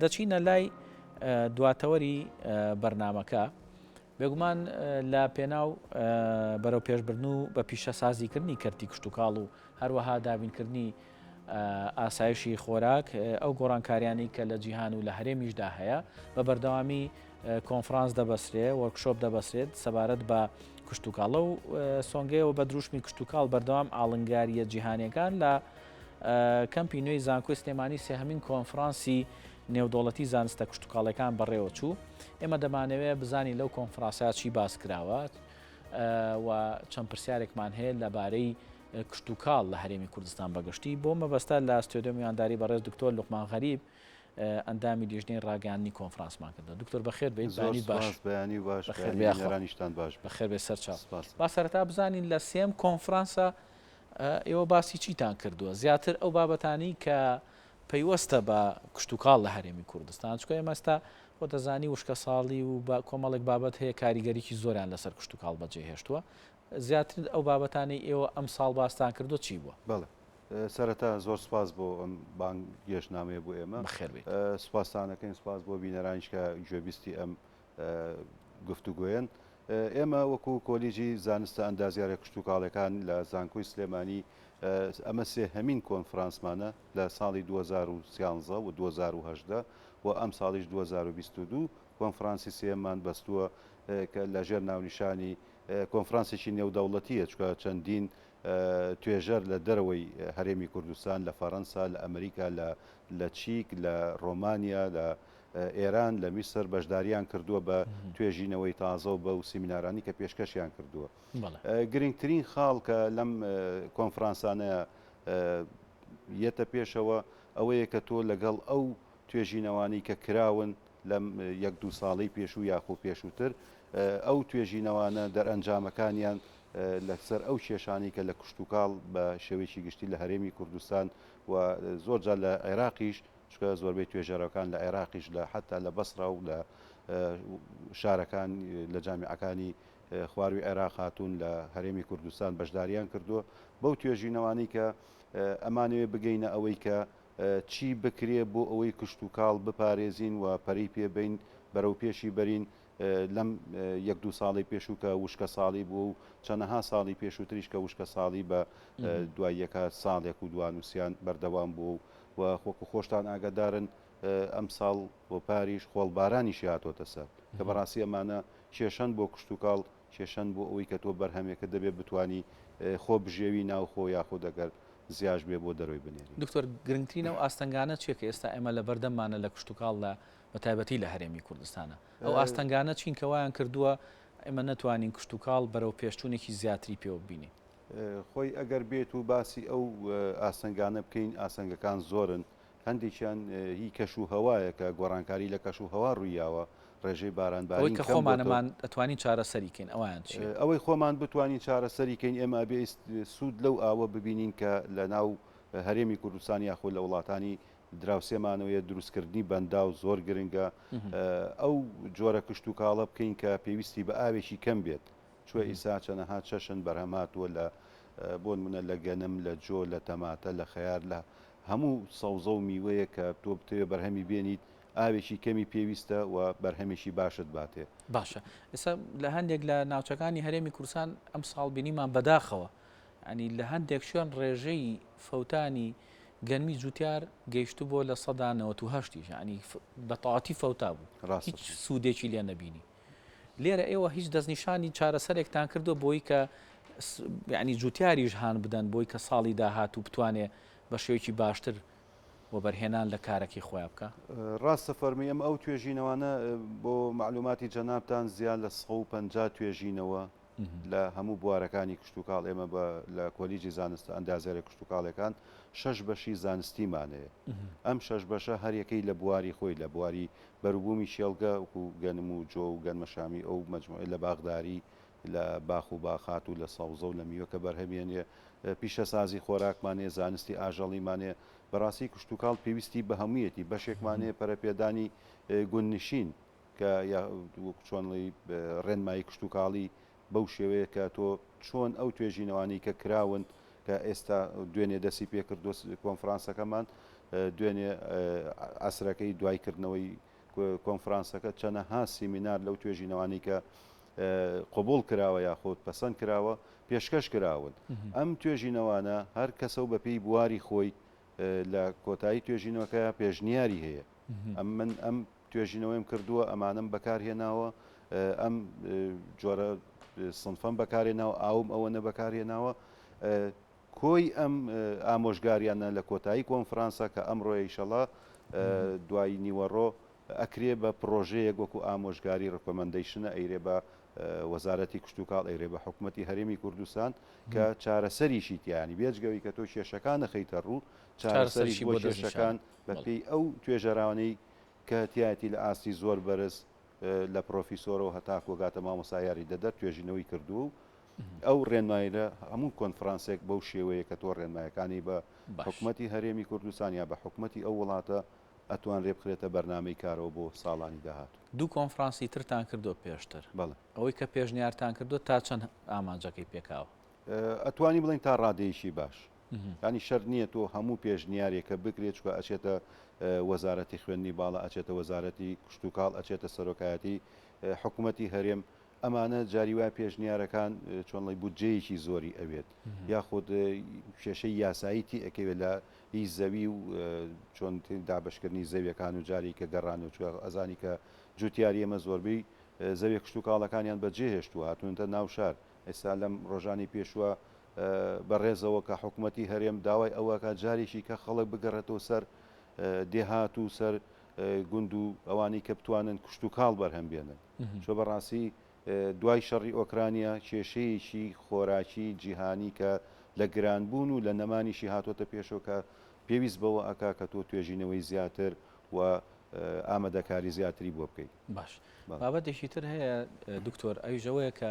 دەچینە لای دواتەوەری بەرنمەکە بێگومان لە پێناو بەرەو پێشبردن و بە پیشە سازیکردنی کەرتی کشت و کاڵ و هەروەها دابینکردنی ئاسایشی خۆراک ئەو گۆڕانکاریانی کە لە جیهان و لە هەرێمیشدا هەیە بە بەردەوامی کۆنفرانس دەبەسرێ وەرکشۆپ دەبەسرێت سەبارەت بە کشت و کاڵە و سۆنگەیەوە بە دروشمی کشت و کاڵ بەردەوام ئاڵنگاریە جیهانیەکان لە کەمپی نوێی زانکۆی سلێمانی سێهەمین کۆنفرانسی نێودوڵەتی زانستە کشت و کاڵەکان بەڕێوە چوو ئێمە دەمانەوێت بزانی لەو کۆنفرانسیا چی باس کراوە و چەند پرسیارێکمان هەیە لەبارەی کشت و کاڵ لە هەرێمی کوردستان بەگشتی بۆ مەبەستە لە ستۆدیۆ میوانداری بەڕێز دکتۆر لوقمان غەریب ئەندامی لیژنەی ڕاگەیاندنی کۆنفرانسمان کردە. دکتۆر بەخێر بێت بەیانی باش بەخێر بێ سەر چاپ با سەرەتا بزانین لە سێم کۆنفرانسە ئێوە باسی چیتان کردووە زیاتر ئەو بابەتانی کە پەیوەستە بە کشت و کاڵ لە هەرێمی کوردستان چکە ئێمەستا بۆ دەزانی وشکە ساڵی و کۆمەڵێک بابەت هەیە کاریگەریکی زۆریان لەسەر کشت و کاڵ بەجێهێشتووە زیاتر ئەو بابەتانی ئێوە ئەم ساڵ باستان کردو چی بووە؟ بەڵێ سەرەتا زۆر سپاس بۆ ئەم بانگ گەشتنامەیە بۆ ئێمە بەخێربێت سپاسانەکەین سپاس بۆ بینەرانیشکە گوێبیستی ئەم گفتوگوێن ئێمە وەکو کۆلیژی زانستە ئەندازیارە کشت و کاڵەکان لە زانکۆی سلێمانی ئەمە سێهەمین کۆنفرانسمانە لە ساڵی 2013 و 2010 و ئەم ساڵیش 2022 کۆنفرانسی سێمان بەستووە کە لە ژێر ناونیشانی کۆنفرانسێکی نێودەوڵەتیە چکە چەندین توێژەر لە دەرەوەی هەرێمی کوردستان لە فەڕەنسا لە ئەمریکا لە چیک لە ڕۆمانیا لە ئێران لە میسر بەشداریان کردووە بە توێژینەوەی تازە و بە و سیمینارانی کە پێشکەشیان کردووە. گرنگترین خاڵ کە لەم کۆنفرانسانەیە یەتە پێشەوە ئەوەیە کە تۆ لەگەڵ ئەو توێژینەوانی کە کراون لەم یەک دوو ساڵی پێشوو یاخۆ پێشووتر ئەو توێژینەوانە دەرئەنجامەکانیان لەسەر ئەو کێشانی کە لە کشت و کاڵ بە شێوەیەکی گشتی لە هەرێمی کوردستان و زۆرجار لە عێراقیش چکە زۆربەی توێژەرەکان لە عێراقیش لە حتا لە بەسرا و لە شارەکان لە جامیعەکانی خواروی عێراق هاتوون لە هەرێمی کوردستان بەشداریان کردووە بەو توێژینەوانی کە ئەمانەوێ بگەینە ئەوەی کە چی بکرێ بۆ ئەوەی کشت و کاڵ بپارێزین و پەرەی پێبین بەرەو پێشی بەرین لەم یەک دوو ساڵی پێشوو کە وشکە ساڵی بوو و چەندەها ساڵی پێشووتریش کە وشکە ساڵی بە دوای یەکە ساڵێک و دوانوسیان بەردەوام بوو و خۆکو خۆشتان ئاگادارن ئەم ساڵ بۆ پاریش خۆڵبارانیشی هاتۆتە سەر کە بەڕاستی ئەمانە کێشەن بۆ کشت و کاڵ کێشەن بۆ ئەوەی کە تۆ بەرهەمێکە دەبێت بتانی خۆ بژێوی ناوخۆ یاخۆ دەگەر زیاش بێ بۆ دەروی بنێری. دکتۆر گرنگترینە و ئاستەنگانە چێکە ئێستا ئێمە لە بەردەمانە لە کشت و کاڵ لە بەتایبەتی لە هەرێمی کوردستانە ئەو ئاستەنگانە چینکەوایان کردووە ئێمە نەتوانین کشت و کاڵ بەرەو پێشچوونێکی زیاتری پێوە ببینی خۆی ئەگەر بێت و باسی ئەو ئاستەنگانە بکەین ئاسەنگەکان زۆرن هەندێکیان هی کەش و هەوایە کە گۆڕانکاری لە کەش و هەوا ڕوویاوە ڕێژەی بارانباری کە خۆمانەمان دەتوانین چارەسەریکەین ئەویان ئەوەی خۆمان بتوانین چارەسەریکەین ئێمە بێ سوود لەو ئاوە ببینین کە لە ناو هەرێمی کوردستان یاخۆ لە وڵاتانی دراوسێمانەوەیە دروستکردنی بەندا و زۆر گرنگە ئەو جۆرە کشت و کاڵە بکەین کە پێویستی بە ئاوێکی کەم بێت چوە ئیسا چەنەها چەشن بەرهەماتوە لە بۆ منە لە گەنم لە جۆ لە تەماتە لە خەیار لە هەموو سەوزە و میوەیە کە تۆ بتوێ بەرهەمی بێنیت ئاوێکی کەمی پێویستە و بەرهەمێکی باشت باتێ باشە ئێستا لە هەندێک لە ناوچەکانی هەرێمی کوردستان ئەم ساڵ بینیمان بەداخەوە ینی لە هەندێک شوێن ڕێژەی فەوتانی گەنمی جوتیار گەیشتو بۆ لە 1970 ینی بەتەواتی فەوتا بوو هیچ سوودێکی لێ نەبینی لێرە ئێوە هیچ دەستنیشانی چارەسەرێکتان کردو بۆی کە ینی جوتیاریش هاان بدەن بۆی کە ساڵی داهات و بتوانێت بە شێوەیەکی باشتر بۆ بەرهێنان لە کارێکی خۆیان بکە ڕاستە فەرمی ئەم ئەو توێژینەوانە بۆ معلوماتی جەنابتان زیاد لە 150 توێژینەوە لە هەموو بوارەکانی کشت و کاڵ ئێمە لە کۆلیژی زانستە ئەندازێرە کشت و کاڵەکان 6 بەشی زانستیمانەیە ئەم 6 بەشە هەر یەکەی لە بواری خۆی لە بواری بەروبوومی شێڵگە وکو گەنم و جۆ و گەنمەشامی ئەو مەجموعە لە باغداری لە باخ و باخات و لە سەوزە و لە میوەکە بەرهەمێنێ پیشەسازی خۆراکمانێ زانستی ئاژەڵیمانێ بەڕاستی کشت و کاڵ پێویستی بە هەموویەتی بەشێکمانێ پەرەپێدانی گوننشین کە چۆنڵی ڕێنمایی کشت و کاڵی بەو شێوەیە کە تۆ چۆن ئەو توێژینەوانی کە کراون کە ئێستا دوێنێ دەستی پێکردو کۆنفرانسەکەمان دوێنێ ئەسرەکەی دوایکردنەوەی کۆنفرانسەکە چەنەها سیمینار لەو توێژینەوانی کە قبول کراوە یاخۆت پەسەند کراوە پێشکەش کراون ئەم توێژینەوانە هەر کەسە و بەپێی بواری خۆی لە کۆتایی توێژینەوەکە پێشنیاری هەیە من ئەم توێژینەوەیم کردووە ئەمانم بەکارهێناوە ئەم جۆرە سنفەم بەکارهێناوە ئاوم ئەوە نەبەکارهێناوە کۆی ئەم ئامۆژگاریانە لە کۆتایی کۆنفرانسا کە ئەمڕۆ ئیشەڵا دوای نیوەڕۆ ئەکرێ بە پرۆژەیەک وەکو ئامۆژگاری ڕکۆمەندەیشنە ئەیرێ بە وەزارەتی کشتتوکاڵ ئەیرێ بە حکوومەتتی هەرێمی کوردستان کە چارەسەریشی تیانی بێجگەوی کە تۆ کێشەکان نەخەیتە ڕوو چارەسەریش بۆ کێشەکان بەپێی ئەو توێژەراوانەی کە تایەتی لە ئاستی زۆر بەرز لە پرۆفیسۆرەوە هەتاکو گاتە مامۆسایاری دەدەر توێژینەوەی کردو و ئەو ڕێنمایرە هەموو کۆنفرانسێک بەو شێوەیە کە تۆ ڕێنمایەکانی بە حکوومەتتی هەرێمی کوردستان یا بە حکوومەتتی ئەو وڵاتە ئەتوان ڕێ بخرێتە بەرنامەی کارەوە بۆ ساڵانی داهات. دوو کۆنفرانسی ترتان کردو پێشتر ئەوەی کە پێشنیارتان کردو تا چەند ئامانجەکەی پێکاوە ئەتوانی بڵین تا ڕادەیەشی باش ینی شەر نییە تۆ هەموو پێشنیارێکە بکرێت چکە ئەچێتە وەزارەتی خوێندنی باڵە ئەچێتە وەزارەتی کشتتوکاڵ ئەچێتە سەرۆکایەتی حکوومەتتی هەرێم ئەمانە جاری وای پێشنیارەکان چۆنڵی بودجەیەکی زۆری ئەوێت یاخود کێشەی یاساییتی ئەکەوێت لە هیچ زەوی و چۆن دابشکردنی زەویەکان و جاری کە گەڕان و ئەزانی کە جوتیاری ئەمە زۆربەی زەوی کشتتوکاڵەکانیان بەجێ هێشتووە هاتوونتە ناو شار ئێستا لەم ڕۆژانی پێشوە بەڕێزەوە کە حکوومەتتی هەرێم داوای ئەوەکە جارێکی کە خەڵک بگەڕێتەوە سەر دێهات و سەر گوند و ئەوانی کە بتوانن کشتتوکاڵ بەرهەم بێنن چۆ بەڕاستی دوای شەڕی ئۆکرانیا کێشەیەکی خۆراکی جیهانی کە لە گرانبوون و لە نەمانیشی هاتۆتە پێشەوە کە پێویست بەوە ئەکا کە تۆ توێژینەوەی زیاتر و ئامادەکاری زیاتری بۆ بکەیت. باش بابەتێکی تر هەیە دکتۆر ئەویژەوەیە کە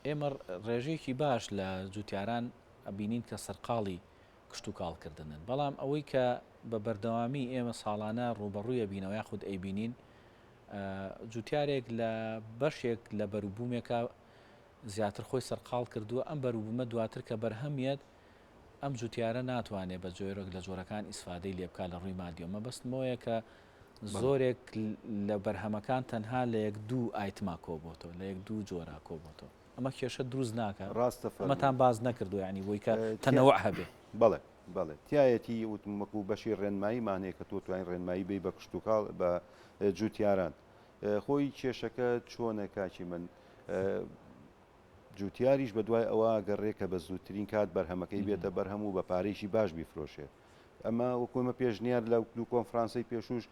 ئێمە ڕێژەیەکی باش لە جوتیاران ئەبینین کە سەرقاڵی کشتتوکاڵکردنن بەڵام ئەوەی کە بە بەردەوامی ئێمە ساڵانە ڕوبەڕوویە بینەوە یاخود ئەیبینین جوتیارێک لە بەشێک لە بەروبوومێکە زیاتر خۆی سەرقاڵ کردووە ئەم بەروبوومە دواتر کە بەرهەمیت ئەم جوتیارە ناتوانێت بە جۆرەك لە جۆرەکان ئیسفادەی لێ بکات لە ڕووی مادیۆمە بەستمەوەیە کە زۆرێک لە بەرهەمەکان تەنها لە یەک دوو ئایتما کۆبۆتەوە لە یەک دوو جۆرا کۆبۆتەوە ئەمە کێشە دروست ناکات ڕاستە ئەمەتان باز نەکردو ینی بۆی کە تەنەوە هەبێ بەڵێ بەڵێ تایەتی وتمەکو بەشی ڕێنمایی کە تۆ توانین ڕێنمایی بی بە کشتتوکاڵ بە جوتیاران خۆی کێشەکە چۆنە کاچی من جوتیاریش بە دوای ئەوە گەڕێکە بە زووترین کات بەرهەمەکەی بێتە بەرهەم و بە پارێکی باش بیفرۆشێت ئەمە وەکومە پێشنیار لە دوو کۆنفرانسی پێشوش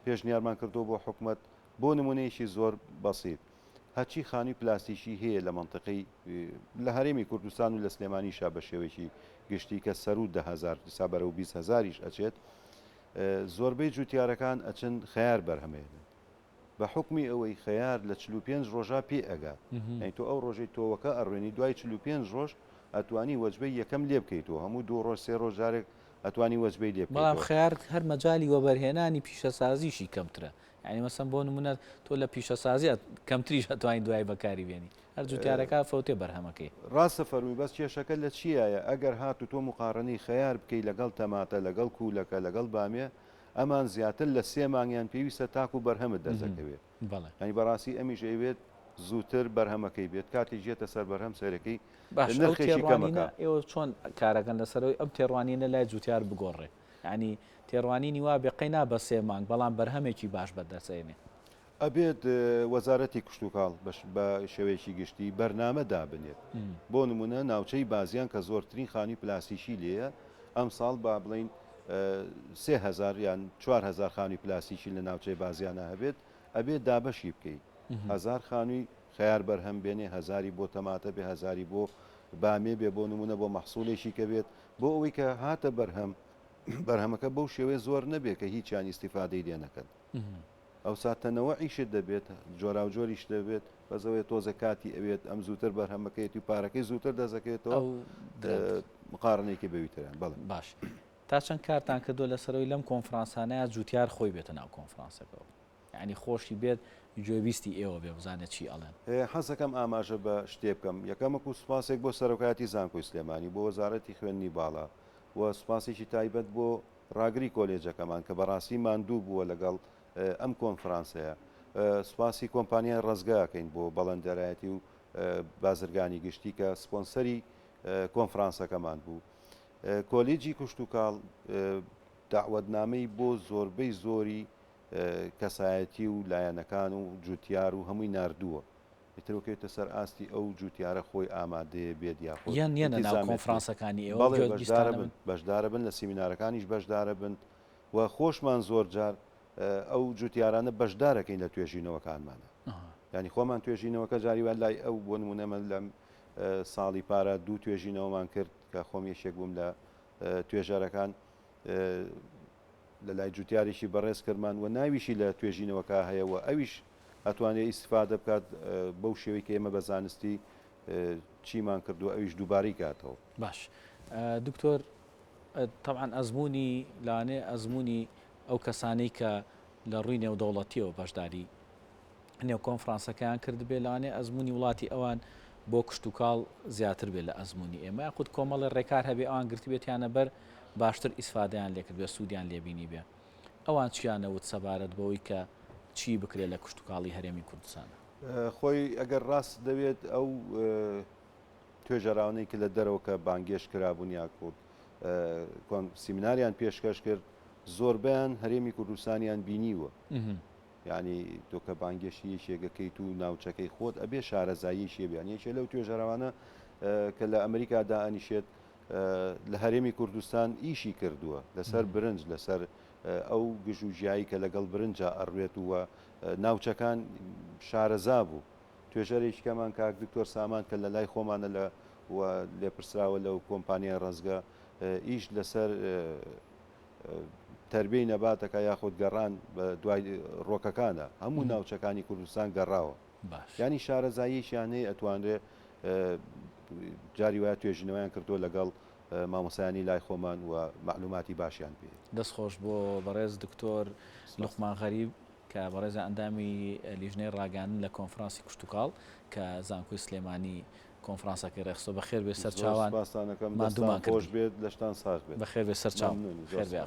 پێشنیارمان کردو بۆ حکوومەت بۆ نمونەیەکی زۆر بەسیط هەچی خانی پلاستیکی هەیە لە منطقەی لە هەرێمی کوردستان و لە سلێمانیشا بە شێوەیەکی گشتی کە سەر و 10,000 سابەرە و 20,000یش ئەچێت زۆربەی جوتیارەکان ئەچن خەیار بەرهەمێنن بە حکمی ئەوەی خەیار لە 45 ڕۆژە پێ ئەگات تۆ ئەو ڕۆژەی تۆوەکە ئەڕوێنی دوای 45 ڕۆژ ئەتوانی وەجبەی یەکەم لێ بکەیتەوە هەموو 2 ڕۆژ 3 ڕۆژارێک ئەتوانی وەجبەی لێ بکەیت بەڵام خەیار هەر مەجای وەبەرهێنانی پیشەسازیشی کەمترە یعنی مەسەن بۆ نمونە تۆ لە پیشەسازی کەمتریش ئەتوانی دوای بەکاری بێنی هەر جوتیارەکە فەوتێ بەرهەمەکەی ڕاستە فەرمی بەس کێشەکە لە چیایە ئەگەر هات و تۆ مقارنەی خەیار بکەی لەگەڵ تەماتە لەگەڵ کوولەکە لەگەڵ بامێ ئەمان زیاتر لە 3 مانگیان پێویستە تاکو بەرهەمت دەزەکەوێت ینی بەڕاستی ئەمیش ئەوێت زووتر بەرهەمەکەی بێت کاتی ژێتە سەر بەرهەم سەرەکەی نرخێکی کەمەکە ئێوە چۆن کارەکەن لەسەرەوەی ئەم تێڕوانینە لای جوتیار بگۆڕێ ینی تێڕوانینی وا بێقەی نابە 3 مانگ بەڵام بەرهەمێکی باش بەدەسێنێ ئەبێت وەزارەتی کشتتوکاڵ بە شێوەیەکی گشتی بەرنامە دابنێت بۆ نمونە ناوچەی بازیان کە زۆرترین خانی پلاسیشی لێیە ئەم ساڵ با بڵین 3,000 یان 4,000 خانی پلاسیکی لە ناوچەی بازیانە هەبێت ئەبێت دابەشی بکەیت 1,000 خانووی خەیار بەرهەم بێنێ 1,000 بۆ تەماتە بێ 1,000 بۆ بامێ بێ بۆ نمونە بۆ مەحسوولێکی کە بێت بۆ ئەوەی کە هاتە بەرهەمەکە بەو شێوەیە زۆر نەبێت کە هیچیان ئیسیفادەی لێ نەکەن ئەو ساتەنەوە ئیشت دەبێت جۆرا و جۆریش دەبێت بەزەوەی تۆزە کاتی ئەوێت ئەم زووتر بەرهەمەکەیەتی و پارەکەی زووتر دەزەکەێتەوە مقارنێکی بەویتران بەڵێ باش تا چەند کارتان کردو لەسەرەوەی لەم کۆنفرانسانەیە جوتیار خۆی بێتە ناو کۆنفرانسەکەەوە ینی خۆشی بێت گوێبیستی ئێوە بێ بزانێت چی ئەڵێن حەزەکەم ئاماژە بە شتێ بکەم یەکەمەکو سوپاسێک بۆ سەرۆکایەتی زانکۆی سلێمانی بۆ وەزارەتی خوێندنی باڵا و سوپاسێکی تایبەت بۆ ڕاگری کۆلێجەکەمان کە بەڕاستی ماندوو بووە لەگەڵ ئەم کۆنفرانسەیە. سوپاسی کۆمپانیای ڕزگاکەین بۆ بەڵەندەرایەتی و بازرگانی گشتی کە سپۆنسەری کۆنفرانسەکەمان بوو. کۆلیجی کوشتتوکاڵ داوەتنامەی بۆ زۆربەی زۆری کەسایەتی و لایەنەکان و جوتیار و هەمووی نردووە. ترۆکێتە سەر ئاستی ئەو جوتیارە خۆی ئامادەیە بێت یاخۆ یانە ناو کۆنفرانسەکانی بەشدارە بن لە سیمینارەکانیش بەشدارە بن و خۆشمان زۆر جار ئەو جوتیارانە بەشدارەکەین لە توێژینەوەکانمانە. ینی خۆمان توێژینەوەکە جاریوان لای ئەو بۆ نمونەمە لەم ساڵی پارە دوو توێژینەوەمان کرد کە خۆم یەشێک بووم لە توێژەرەکان لە لای جوتیارێکی بەڕێز کردمان و ناویشی لە توێژینەوەکە هەیەەوە ئەویش ئەتوانێت ئیسفادە بکات بەو شێوەی کە ئێمە بە زانستی چیمان کردو ئەویش دووباری کاتەوە. باش دکتۆر طبعا ئەزمموی لاانێ ئەزمموی ئەو کەسانەی کە لە ڕووی نێودەوڵەتیەوە بەشداری نێو کۆنفرانسەکەیان کرد بێ لاانێ ئەزمموی وڵاتی ئەوان بۆ کشتتوکاڵ زیاتر بێت لە ئەزمموی ئێمە یاخود کۆمەڵی ڕێکار هەبێ ئەوان گرتی بێتیانە بەر باشتر ئیسفادیان لێکرد بێ سوودیان لێبینی بێ ئەوان چیانەوت سەبارەت بەوەی کە چی بکرێت لە کشتتوکاڵی هەرێمی کوردستانە. خۆی ئەگەر ڕاست دەوێت ئەو توێژەراونەی کە لە دەرەوە کە بانگێش کرابوون یاکوت سیمیناریان پێشکەش کرد زۆربیان هەرێمی کوردستانیان بینیوە. ینی تۆ کە بانگێشی شێگەکەیت و ناوچەکەی خۆت ئەبێ شارەزایی شێبیان یەکێ لەو توێژەراوانە کە لە ئەمریکادا ئەنیشێت لە هەرێمی کوردستان ئیشی کردووە لەسەر برنج لەسەر ئەو گژوژایی کە لەگەڵ برنجە ئەڕوێت وە ناوچەکان شارەزا بوو. توێژەرێکیکەمان کاک دکتۆر سامان کە لە لای خۆمانە لە لێپرسراوە لەو کۆمپانیای ڕزگە ئیش لەسەر تربیەی نەباتەکە یاخود گەڕان بە دوای ڕۆکەکانە هەموو ناوچەکانی کوردستان گەڕاوە. ینی شارەزاییشیان هەیە ئەتوانرێ جاری وایە توێژینەوەیان کردووە لەگەڵ مامۆسایانی لای خۆمان و معلوماتی باشیان پێ. دەستخۆش بۆ بەڕێز دکتۆر لوقمان غەریب کە بەڕێزە ئەندامی لیژنەی ڕاگەاندن لە کۆنفرانسی کشتتوکاڵ کە زانکۆی سلێمانی کۆنفرانسەکەی ڕێخستۆ بەخێر بێ سەرچاوان مادومان خۆش بێت لەشتان ساز بێت بەخێر بێ سەرچاو خێر بێ.